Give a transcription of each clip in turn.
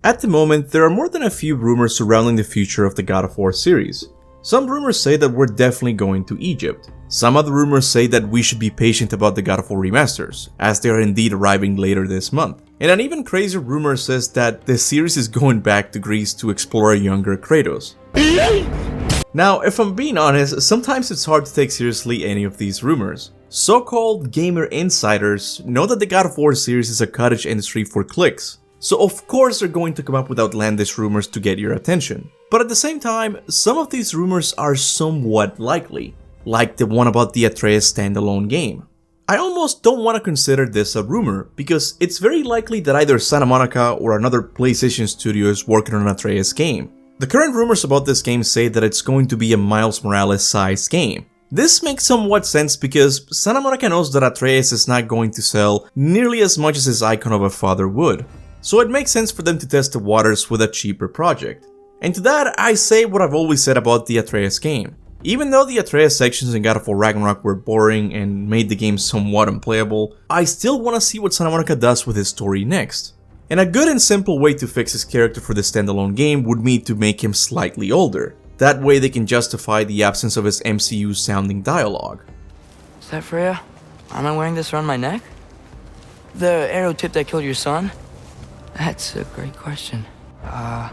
At the moment, there are more than a few rumors surrounding the future of the God of War series. Some rumors say that we're definitely going to Egypt. Some other rumors say that we should be patient about the God of War remasters, as they are indeed arriving later this month. And an even crazier rumor says that the series is going back to Greece to explore a younger Kratos. Now, if I'm being honest, sometimes it's hard to take seriously any of these rumors. So-called gamer insiders know that the God of War series is a cottage industry for clicks, so of course they're going to come up with outlandish rumors to get your attention. But at the same time, some of these rumors are somewhat likely, like the one about the Atreus standalone game. I almost don't want to consider this a rumor, because it's very likely that either Santa Monica or another PlayStation studio is working on an Atreus game. The current rumors about this game say that it's going to be a Miles Morales-sized game. This makes somewhat sense because Santa Monica knows that Atreus is not going to sell nearly as much as his icon of a father would, so it makes sense for them to test the waters with a cheaper project. And to that, I say what I've always said about the Atreus game. Even though the Atreus sections in God of War Ragnarok were boring and made the game somewhat unplayable, I still want to see what Santa Monica does with his story next. And a good and simple way to fix his character for the standalone game would be to make him slightly older. That way they can justify the absence of his MCU sounding dialogue. Is that Freya? Am I wearing this around my neck? The arrow tip that killed your son? That's a great question. I'm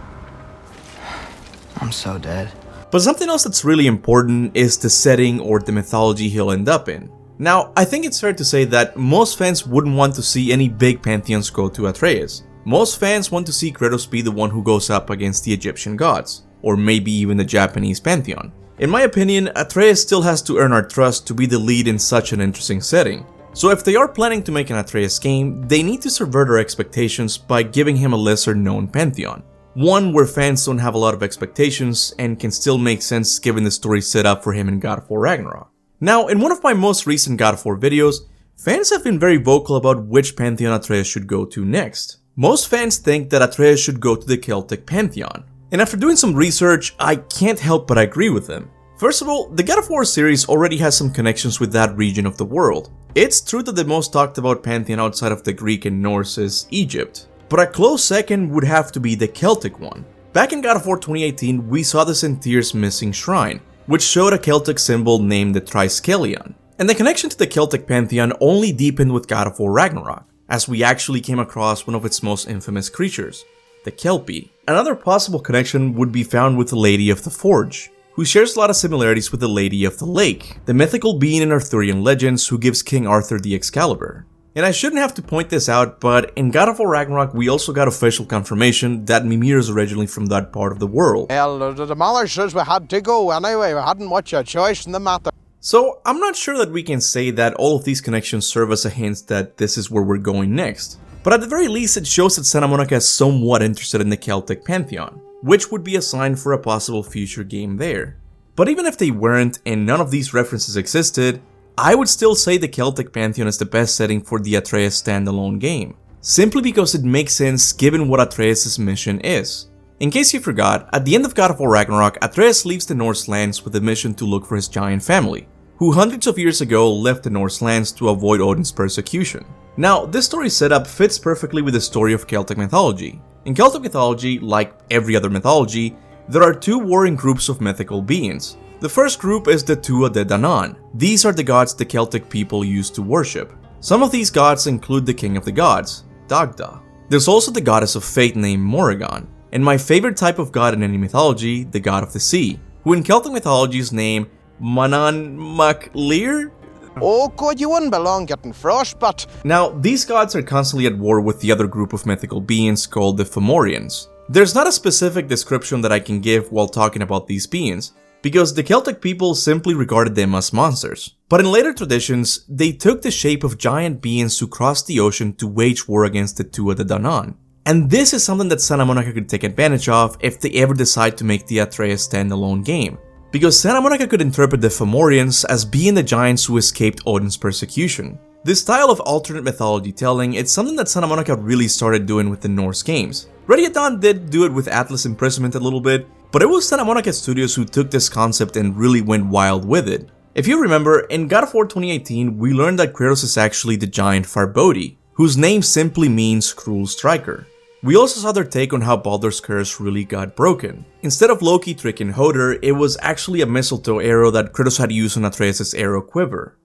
so dead. But something else that's really important is the setting or the mythology he'll end up in. Now, I think it's fair to say that most fans wouldn't want to see any big pantheons go to Atreus. Most fans want to see Kratos be the one who goes up against the Egyptian gods, or maybe even the Japanese Pantheon. In my opinion, Atreus still has to earn our trust to be the lead in such an interesting setting. So if they are planning to make an Atreus game, they need to subvert our expectations by giving him a lesser known Pantheon. One where fans don't have a lot of expectations and can still make sense given the story set up for him in God of War Ragnarok. Now, in one of my most recent God of War videos, fans have been very vocal about which Pantheon Atreus should go to next. Most fans think that Atreus should go to the Celtic Pantheon, and after doing some research, I can't help but agree with them. First of all, the God of War series already has some connections with that region of the world. It's true that the most talked about Pantheon outside of the Greek and Norse is Egypt, but a close second would have to be the Celtic one. Back in God of War 2018, we saw the Centaur's missing shrine, which showed a Celtic symbol named the Triskelion. And the connection to the Celtic Pantheon only deepened with God of War Ragnarok, as we actually came across one of its most infamous creatures, the Kelpie. Another possible connection would be found with the Lady of the Forge, who shares a lot of similarities with the Lady of the Lake, the mythical being in Arthurian legends who gives King Arthur the Excalibur. And I shouldn't have to point this out, but in God of War Ragnarok we also got official confirmation that Mimir is originally from that part of the world. Well, the mother says we had to go anyway, we hadn't much a choice in the matter. So I'm not sure that we can say that all of these connections serve as a hint that this is where we're going next. But at the very least it shows that Santa Monica is somewhat interested in the Celtic Pantheon, which would be a sign for a possible future game there. But even if they weren't and none of these references existed, I would still say the Celtic Pantheon is the best setting for the Atreus standalone game, simply because it makes sense given what Atreus' mission is. In case you forgot, at the end of God of War Ragnarok, Atreus leaves the Norse lands with a mission to look for his giant family, who hundreds of years ago left the Norse lands to avoid Odin's persecution. Now, this story setup fits perfectly with the story of Celtic mythology. In Celtic mythology, like every other mythology, there are two warring groups of mythical beings. The first group is the Tuatha De Danann. These are the gods the Celtic people used to worship. Some of these gods include the king of the gods, Dagda. There's also the goddess of fate named Morrigan, and my favorite type of god in any mythology, the god of the sea, who in Celtic mythology is named Manan Mac Lir? Oh god, you wouldn't belong getting frostbite. Now, these gods are constantly at war with the other group of mythical beings called the Fomorians. There's not a specific description that I can give while talking about these beings, because the Celtic people simply regarded them as monsters. But in later traditions, they took the shape of giant beings who crossed the ocean to wage war against the Tuatha De Danann. And this is something that Santa Monica could take advantage of if they ever decide to make the Atreus standalone game. Because Santa Monica could interpret the Fomorians as being the giants who escaped Odin's persecution. This style of alternate mythology telling is something that Santa Monica really started doing with the Norse games. Ready at Dawn did do it with Atlas Imprisonment a little bit, but it was Santa Monica Studios who took this concept and really went wild with it. If you remember, in God of War 2018, we learned that Kratos is actually the giant Farbodi, whose name simply means Cruel Striker. We also saw their take on how Baldur's Curse really got broken. Instead of Loki tricking Hodor, it was actually a mistletoe arrow that Kratos had used on Atreus' arrow quiver.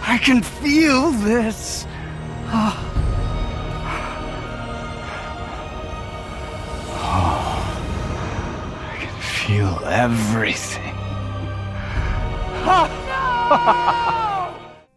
I can feel this. I can feel everything.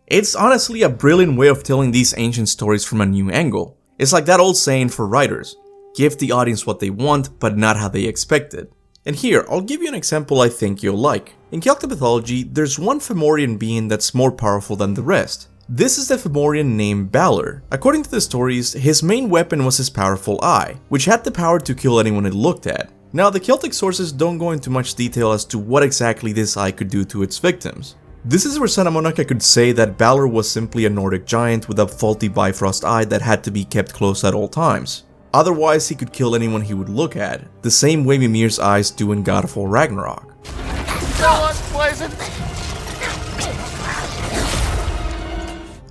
It's honestly a brilliant way of telling these ancient stories from a new angle. It's like that old saying for writers, give the audience what they want, but not how they expect it. And here, I'll give you an example I think you'll like. In Celtic mythology, there's one Fomorian being that's more powerful than the rest. This is the Fomorian named Balor. According to the stories, his main weapon was his powerful eye, which had the power to kill anyone it looked at. Now, the Celtic sources don't go into much detail as to what exactly this eye could do to its victims. This is where Santa Monica could say that Balor was simply a Nordic giant with a faulty Bifrost eye that had to be kept close at all times. Otherwise, he could kill anyone he would look at, the same way Mimir's eyes do in God of War Ragnarok.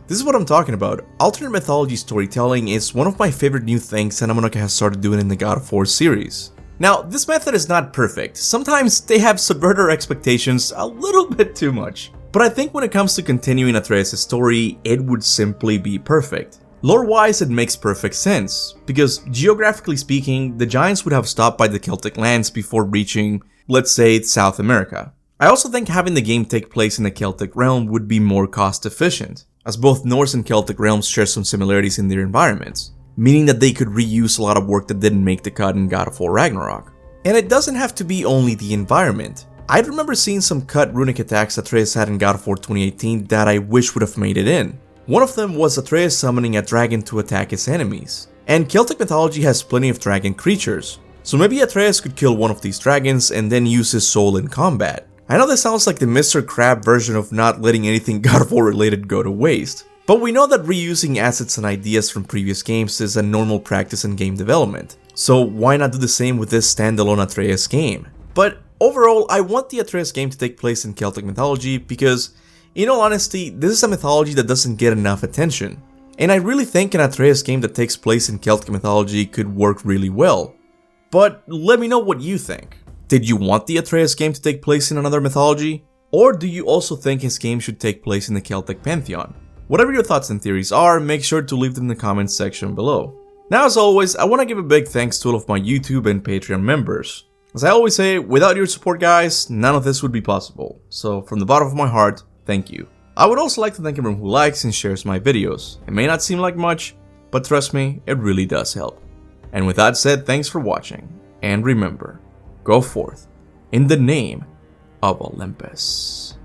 This is what I'm talking about. Alternate mythology storytelling is one of my favorite new things Santa Monica has started doing in the God of War series. Now, this method is not perfect. Sometimes they have subverted our expectations a little bit too much. But I think when it comes to continuing Atreus' story, it would simply be perfect. Lore-wise, it makes perfect sense, because geographically speaking, the giants would have stopped by the Celtic lands before reaching, let's say, South America. I also think having the game take place in the Celtic realm would be more cost efficient, as both Norse and Celtic realms share some similarities in their environments, meaning that they could reuse a lot of work that didn't make the cut in God of War Ragnarok. And it doesn't have to be only the environment. I remember seeing some cut runic attacks Atreus had in God of War 2018 that I wish would have made it in. One of them was Atreus summoning a dragon to attack his enemies. And Celtic mythology has plenty of dragon creatures, so maybe Atreus could kill one of these dragons and then use his soul in combat. I know this sounds like the Mr. Crab version of not letting anything God of War related go to waste, but we know that reusing assets and ideas from previous games is a normal practice in game development, so why not do the same with this standalone Atreus game? But overall, I want the Atreus game to take place in Celtic mythology because, in all honesty, this is a mythology that doesn't get enough attention. And I really think an Atreus game that takes place in Celtic mythology could work really well. But let me know what you think. Did you want the Atreus game to take place in another mythology? Or do you also think his game should take place in the Celtic Pantheon? Whatever your thoughts and theories are, make sure to leave them in the comments section below. Now, as always, I want to give a big thanks to all of my YouTube and Patreon members. As I always say, without your support, guys, none of this would be possible. So from the bottom of my heart, thank you. I would also like to thank everyone who likes and shares my videos. It may not seem like much, but trust me, it really does help. And with that said, thanks for watching, and remember, go forth in the name of Olympus.